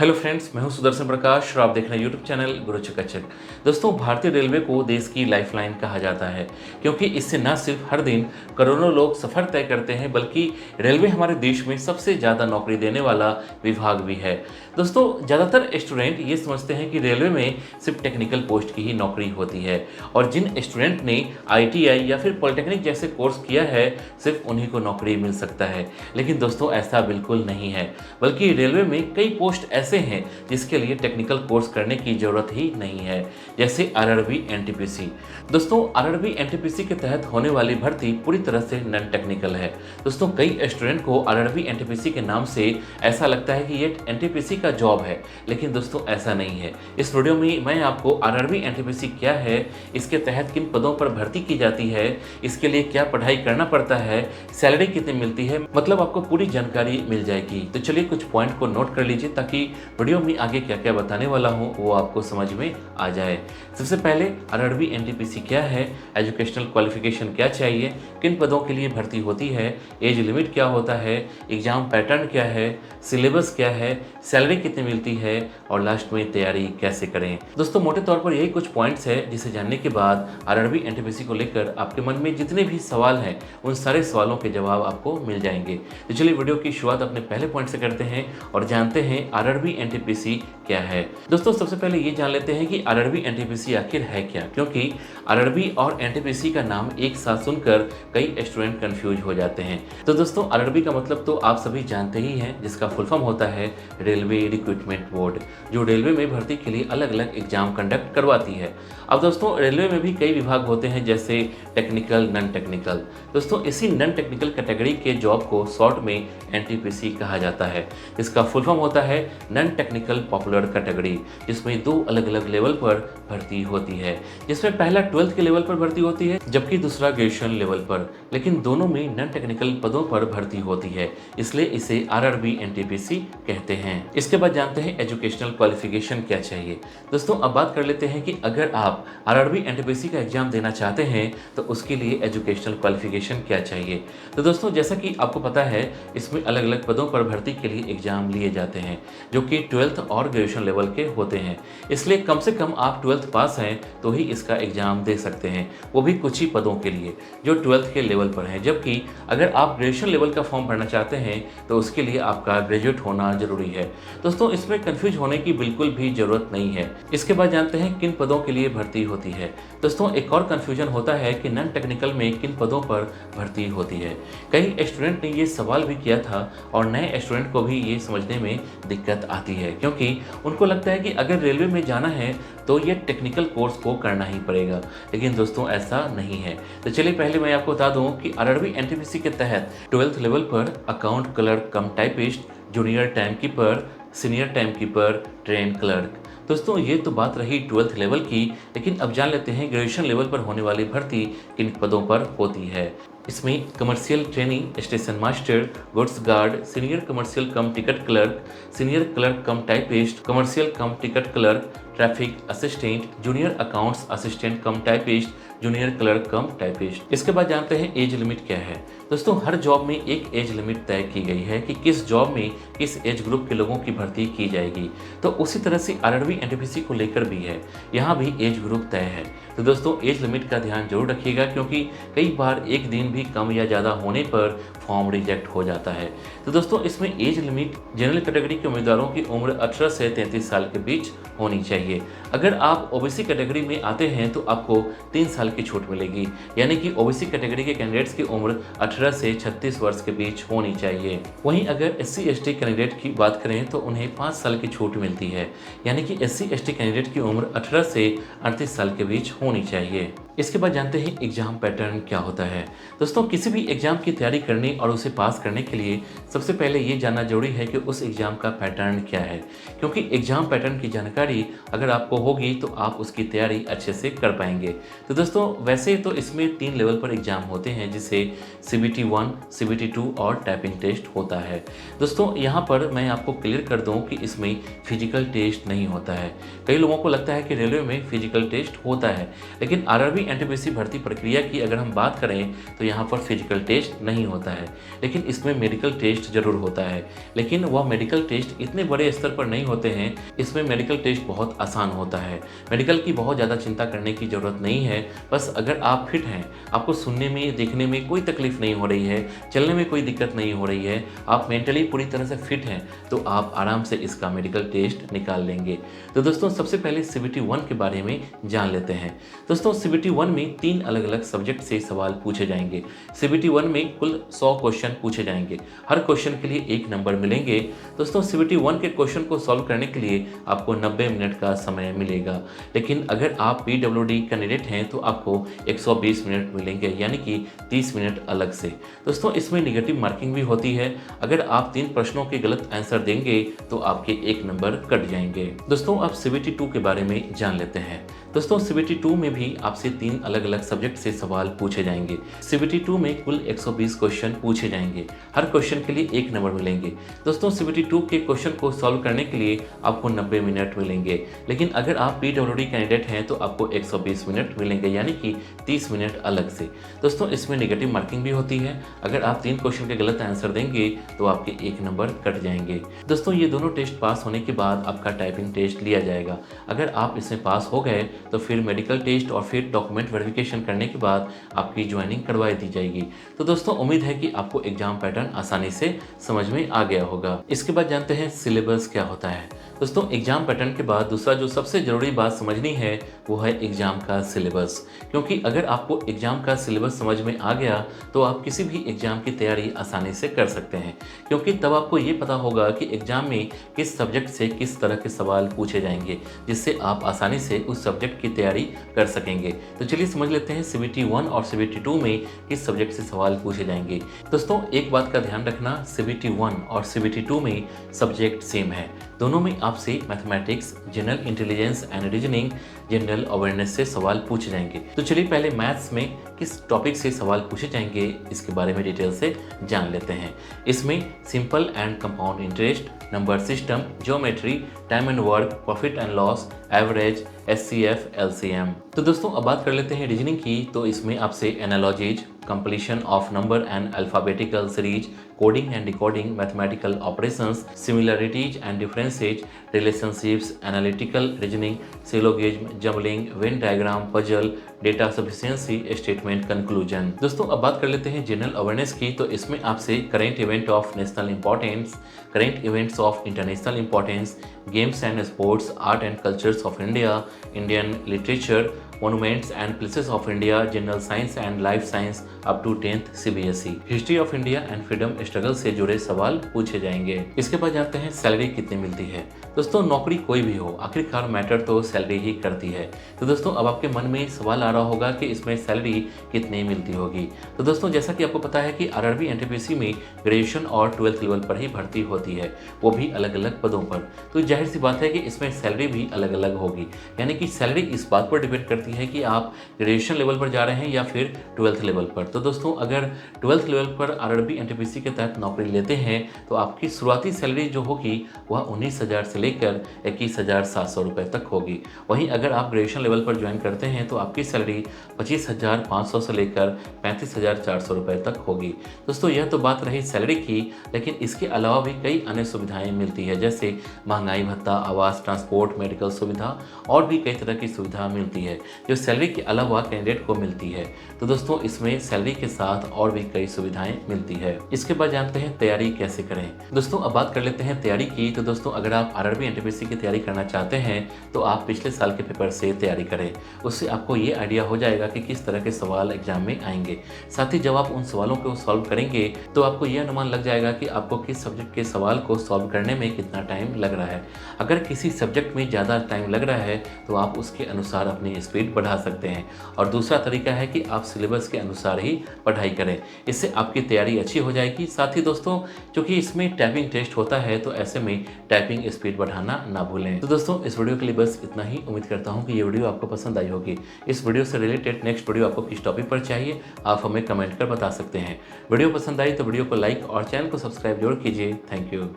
Hello friends, मैं हूं सुदर्शन प्रकाश और आप देख रहे हैं यूट्यूब चैनल गुरु चकाचक। दोस्तों, भारतीय रेलवे को देश की लाइफलाइन कहा जाता है क्योंकि इससे न सिर्फ हर दिन करोड़ों लोग सफ़र तय करते हैं बल्कि रेलवे हमारे देश में सबसे ज़्यादा नौकरी देने वाला विभाग भी है। दोस्तों, ज़्यादातर स्टूडेंट ये समझते हैं कि रेलवे में सिर्फ टेक्निकल पोस्ट की ही नौकरी होती है और जिन स्टूडेंट ने ITI या फिर पॉलिटेक्निक जैसे कोर्स किया है सिर्फ उन्हीं को नौकरी मिल सकता है। लेकिन दोस्तों, ऐसा बिल्कुल नहीं है, बल्कि रेलवे में कई पोस्ट ऐसे हैं जिसके लिए टेक्निकल कोर्स करने की ज़रूरत ही नहीं है, जैसे RRB NTPC। दोस्तों, RRB NTPC के तहत होने वाली भर्ती पूरी तरह से नॉन टेक्निकल है। दोस्तों, कई स्टूडेंट को RRB NTPC के नाम से ऐसा लगता है कि ये NTPC का जॉब है, लेकिन दोस्तों ऐसा नहीं है। इस वीडियो में मैं आपको RRB NTPC क्या है, इसके तहत किन पदों पर भर्ती की जाती है, इसके लिए क्या पढ़ाई करना पड़ता है, सैलरी कितनी मिलती है, मतलब आपको पूरी जानकारी मिल जाएगी। तो चलिए कुछ पॉइंट को नोट कर लीजिए ताकि वीडियो में आगे क्या क्या बताने वाला हूँ वो आपको समझ में आ जाए। सबसे पहले RRB NTPC क्या है, एजुकेशनल क्वालिफिकेशन क्या चाहिए, किन पदों के लिए भर्ती होती है, एज लिमिट क्या होता है, एग्जाम पैटर्न क्या है, सिलेबस क्या है, सैलरी कितनी मिलती है और लास्ट में तैयारी कैसे करें। दोस्तों, मोटे तौर पर यही कुछ पॉइंट्स है जिसे जानने के बाद RRB NTPC को लेकर आपके मन में जितने भी सवाल हैं उन सारे सवालों के जवाब आपको मिल जाएंगे। तो चलिए वीडियो की शुरुआत अपने पहले पॉइंट से करते हैं और जानते हैं RRB NTPC क्या है। दोस्तों, सबसे पहले ये जान लेते हैं कि RRB NTPC आखिर है क्या, क्योंकि RRB और NTPC का नाम एक साथ सुनकर कई स्टूडेंट कंफ्यूज हो जाते हैं। तो दोस्तों, RRB का मतलब तो आप सभी जानते ही हैं, जिसका फुल फॉर्म होता है रेलवे रिक्रूटमेंट बोर्ड, जो रेलवे में भर्ती के लिए अलग अलग एग्जाम कंडक्ट करवाती है। अब दोस्तों, रेलवे में भी कई विभाग होते हैं जैसे टेक्निकल, नॉन टेक्निकल। दोस्तों, इसी नॉन टेक्निकल कैटेगरी के जॉब को शॉर्ट में NTPC कहा जाता है। इसका फुल फॉर्म होता है नॉन टेक्निकल पॉपुलर कैटेगरी, जिसमें दो अलग अलग लेवल पर भर्ती होती है, जिसमें पहला 12th के लेवल पर भर्ती होती है जबकि दूसरा ग्रेजुएशन लेवल पर, लेकिन दोनों में नॉन टेक्निकल पदों पर भर्ती होती है, इसलिए इसे RRB NTPC कहते हैं। इसके बाद जानते हैं एजुकेशनल क्वालिफिकेशन क्या चाहिए। दोस्तों, अब बात कर लेते हैं कि अगर आप RRB NTPC का एग्जाम देना चाहते हैं तो उसके लिए एजुकेशनल क्वालिफिकेशन क्या चाहिए। तो दोस्तों, जैसा कि आपको पता है, इसमें अलग अलग पदों पर भर्ती के लिए एग्जाम लिए जाते हैं जो कि 12th और ग्रेजुएशन लेवल के होते हैं, इसलिए कम से कम आप 12th पास हैं तो ही इसका एग्जाम दे सकते हैं, वो भी कुछ ही पदों के लिए जो 12th के लेवल पर हैं। जबकि अगर आप ग्रेजुएशन लेवल का फॉर्म भरना चाहते हैं तो उसके लिए आपका ग्रेजुएट होना जरूरी है। दोस्तों, इसमें कंफ्यूज होने की बिल्कुल भी जरूरत नहीं है। इसके बाद जानते हैं किन पदों के लिए भर्ती होती है। दोस्तों, एक और कंफ्यूजन होता है कि नॉन टेक्निकल में किन पदों पर भर्ती होती है। कई स्टूडेंट ने ये सवाल भी किया था और नए स्टूडेंट को भी ये समझने में दिक्कत आती है, क्योंकि उनको लगता है कि अगर रेलवे में जाना है तो ये टेक्निकल कोर्स को करना ही पड़ेगा, लेकिन दोस्तों ऐसा नहीं है। तो चलिए पहले मैं आपको बता दूं कि RRB NTPC के तहत 12th लेवल पर अकाउंट क्लर्क कम typist, junior time keeper, senior time keeper, train clerk. दोस्तों, ये तो बात रही 12th लेवल की, लेकिन अब जान लेते हैं ग्रेजुएशन लेवल पर होने वाली भर्ती किन पदों पर होती है। इसमें commercial training, station master, goods guard, senior commercial कम टिकट क्लर्क, सीनियर क्लर्क कम टाइपिस्ट, कमर्शियल कम ticket clerk, traffic assistant, junior accounts assistant कम टाइपिस्ट, जूनियर क्लर्क कम टाइपिस्ट। इसके बाद जानते हैं एज लिमिट क्या है। दोस्तों, हर जॉब में एक एज लिमिट तय की गई है कि किस जॉब में किस एज ग्रुप के लोगों की भर्ती की जाएगी, तो उसी तरह से RRB NTPC को लेकर भी है, यहाँ भी एज ग्रुप तय है। तो दोस्तों, एज लिमिट का ध्यान जरूर रखिएगा, क्योंकि कई बार एक दिन भी कम या ज़्यादा होने पर फॉर्म रिजेक्ट हो जाता है। तो दोस्तों, इसमें एज लिमिट जनरल कैटेगरी के उम्मीदवारों की उम्र 18 से 33 साल के बीच होनी चाहिए। अगर आप OBC कैटेगरी में आते हैं तो आपको 3 साल की छूट मिलेगी, यानी कि OBC कैटेगरी के कैंडिडेट्स की उम्र 18 से 36 वर्ष के बीच होनी चाहिए। वहीं अगर SC ST कैंडिडेट की बात करें तो उन्हें 5 साल की छूट मिलती है, यानी कि SC ST कैंडिडेट की उम्र 18 से 38 साल के बीच होनी चाहिए। इसके बाद जानते हैं एग्जाम पैटर्न क्या होता है। दोस्तों, किसी भी एग्जाम की तैयारी करने और उसे पास करने के लिए सबसे पहले ये जानना जरूरी है कि उस एग्जाम का पैटर्न क्या है, क्योंकि एग्जाम पैटर्न की जानकारी अगर आपको होगी तो आप उसकी तैयारी अच्छे से कर पाएंगे। तो दोस्तों, वैसे तो इसमें 3 लेवल पर एग्जाम होते हैं, जिसे CBT 1, CBT 2 और टाइपिंग टेस्ट होता है। दोस्तों, यहाँ पर मैं आपको क्लियर कर दूँ कि इसमें फिजिकल टेस्ट नहीं होता है। कई लोगों को लगता है कि रेलवे में फिजिकल टेस्ट होता है, लेकिन RRB NTPC भर्ती प्रक्रिया की अगर हम बात करें तो यहाँ पर फिजिकल टेस्ट नहीं होता है। है, लेकिन इसमें मेडिकल टेस्ट ज़रूर होता है। लेकिन वह मेडिकल टेस्ट इतने बड़े स्तर पर नहीं होते हैं, इसमें मेडिकल टेस्ट बहुत आसान होता है। मेडिकल की बहुत ज़्यादा चिंता करने की ज़रूरत नहीं है। बस अगर आप फिट हैं, आपको सुनने में, देखने में कोई तकलीफ नहीं हो रही है, चलने में कोई दिक्कत नहीं हो रही है, आप मेंटली पूरी तरह से फिट हैं, तो आप आराम से इसका मेडिकल टेस्ट निकाल लेंगे। तो दोस्तों सबसे पहले CBT 1 के बारे में जान लेते हैं। दोस्तों CBT 1 में 3 अलग अलग सब्जेक्ट से सवाल पूछे जाएंगे। CBT 1 में कुल 100 क्वेश्चन पूछे जाएंगे। हर क्वेश्चन के लिए 1 नंबर मिलेंगे। दोस्तों CBT 1 के क्वेश्चन को सॉल्व करने के लिए आपको 90 मिनट का समय मिलेगा। लेकिन अगर आप PWD कैंडिडेट हैं तो आपको 120 मिनट मिलेंगे, यानी कि 30 मिनट अलग से। दोस्तों इसमें नेगेटिव मार्किंग भी होती है। अगर आप 3 प्रश्नों के गलत आंसर देंगे तो आपके 1 नंबर कट जाएंगे। दोस्तों अब CBT 2 के बारे में जान लेते हैं। दोस्तों CBT 2 में भी आपसे 3 अलग अलग सब्जेक्ट से सवाल पूछे जाएंगे। CBT 2 में कुल 120 क्वेश्चन पूछे जाएंगे। हर क्वेश्चन के लिए 1 नंबर मिलेंगे। दोस्तों CBT 2 के क्वेश्चन को सॉल्व करने के लिए आपको 90 मिनट मिलेंगे। लेकिन अगर आप PWD कैंडिडेट हैं तो आपको 120 मिनट मिलेंगे, यानी कि 30 मिनट अलग से। दोस्तों इसमें नेगेटिव मार्किंग भी होती है। अगर आप 3 क्वेश्चन के गलत आंसर देंगे तो आपके 1 नंबर कट जाएंगे। दोस्तों ये दोनों टेस्ट पास होने के बाद आपका टाइपिंग टेस्ट लिया जाएगा। अगर आप इसमें पास हो गए तो फिर मेडिकल टेस्ट और फिर डॉक्यूमेंट वेरिफिकेशन करने के बाद आपकी ज्वाइनिंग करवाई दी जाएगी। तो दोस्तों उम्मीद है कि आपको एग्जाम पैटर्न आसानी से समझ में आ गया होगा। इसके बाद जानते हैं सिलेबस क्या होता है। दोस्तों एग्जाम पैटर्न के बाद दूसरा जो सबसे ज़रूरी बात समझनी है वो है एग्ज़ाम का सिलेबस। क्योंकि अगर आपको एग्ज़ाम का सिलेबस समझ में आ गया तो आप किसी भी एग्ज़ाम की तैयारी आसानी से कर सकते हैं। क्योंकि तब आपको ये पता होगा कि एग्ज़ाम में किस सब्जेक्ट से किस तरह के सवाल पूछे जाएंगे, जिससे आप आसानी से उस सब्जेक्ट की तैयारी कर सकेंगे। तो चलिए समझ लेते हैं CBT 1 और CBT 2 में किस सब्जेक्ट से सवाल पूछे जाएंगे। दोस्तों एक बात का ध्यान रखना, CBT 1 और CBT 2 में सब्जेक्ट सेम है। दोनों में आपसे mathematics, general intelligence and reasoning, general awareness से सवाल पूछे जाएंगे। तो चलिए पहले मैथ्स में किस टॉपिक से सवाल पूछे जाएंगे इसके बारे में डिटेल से जान लेते हैं। इसमें simple and compound interest, number system, geometry, time and work, profit and loss, average, SCF, LCM। तो दोस्तों अब बात कर लेते हैं रीजनिंग की। तो इसमें आपसे analogies, completion of number and alphabetical series, coding and decoding, mathematical operations, similarities and differences, relationships, analytical reasoning, syllogism, jumbling, Venn diagram, puzzle, data sufficiency, statement conclusion। दोस्तों अब बात कर लेते हैं जनरल अवेयरनेस की। तो इसमें आपसे current event of national importance, current events of international importance, games and sports, art and cultures of India, Indian literature, monuments and places of India, general science and life science up to 10th CBSE, history of India and freedom struggle से जुड़े सवाल पूछे जाएंगे। इसके बाद जानते हैं salary कितनी मिलती है। दोस्तों नौकरी कोई भी हो, आखिरकार मैटर तो सैलरी ही करती है। तो दोस्तों अब आपके मन में सवाल आ रहा होगा कि इसमें सैलरी कितनी मिलती होगी। तो दोस्तों जैसा कि आपको पता है कि RRB NTPC में ग्रेजुएशन और 12th लेवल पर ही भर्ती होती है, वो भी अलग अलग पदों पर। तो जाहिर सी बात है कि इसमें सैलरी भी अलग अलग होगी। यानी कि सैलरी इस बात पर डिपेंड करती है कि आप ग्रेजुएशन लेवल पर जा रहे हैं या फिर 12th लेवल पर। तो दोस्तों अगर 12th लेवल पर RRB NTPC के तहत नौकरी लेते हैं तो आपकी शुरुआती सैलरी जो होगी वह 19,000 से लेकर 21,700 रुपये तक होगी। वहीं अगर आप ग्रेजुएशन लेवल पर ज्वाइन करते हैं तो आपकी सैलरी 25,500 से लेकर 35,400 रुपये तक होगी। दोस्तों यह तो बात रही सैलरी की, लेकिन इसके अलावा भी कई अन्य सुविधाएँ मिलती है, जैसे महंगाई भत्ता, आवास, ट्रांसपोर्ट, मेडिकल सुविधा और भी कई तरह की सुविधा मिलती है जो सैलरी के अलावा कैंडिडेट को मिलती है। तो दोस्तों इसमें सैलरी के साथ और भी कई सुविधाएं मिलती है। इसके बाद जानते हैं तैयारी कैसे करें। दोस्तों अब बात कर लेते हैं तैयारी की। तो दोस्तों अगर आप RRB NTPC की तैयारी करना चाहते हैं तो आप पिछले साल के पेपर से तैयारी करें। उससे आपको ये आइडिया हो जाएगा कि किस तरह के सवाल एग्जाम में आएंगे। साथ ही जब आप उन सवालों को सॉल्व करेंगे तो आपको ये अनुमान लग जाएगा कि आपको किस सब्जेक्ट के सवाल को सॉल्व करने में कितना टाइम लग रहा है। अगर किसी सब्जेक्ट में ज़्यादा टाइम लग रहा है तो आप उसके अनुसार अपनी स्पीड बढ़ा सकते हैं। और दूसरा तरीका है कि आप सिलेबस के अनुसार ही पढ़ाई करें, इससे आपकी तैयारी अच्छी हो जाएगी। साथ ही दोस्तों क्योंकि इसमें टाइपिंग टेस्ट होता है तो ऐसे में टाइपिंग स्पीड बढ़ाना ना भूलें। तो दोस्तों इस वीडियो के लिए बस इतना ही। उम्मीद करता हूँ कि ये वीडियो आपको पसंद आई होगी। इस वीडियो से रिलेटेड नेक्स्ट वीडियो आपको किस टॉपिक पर चाहिए आप हमें कमेंट कर बता सकते हैं। वीडियो पसंद आई तो वीडियो को लाइक और चैनल को सब्सक्राइब जरूर कीजिए। Thank you.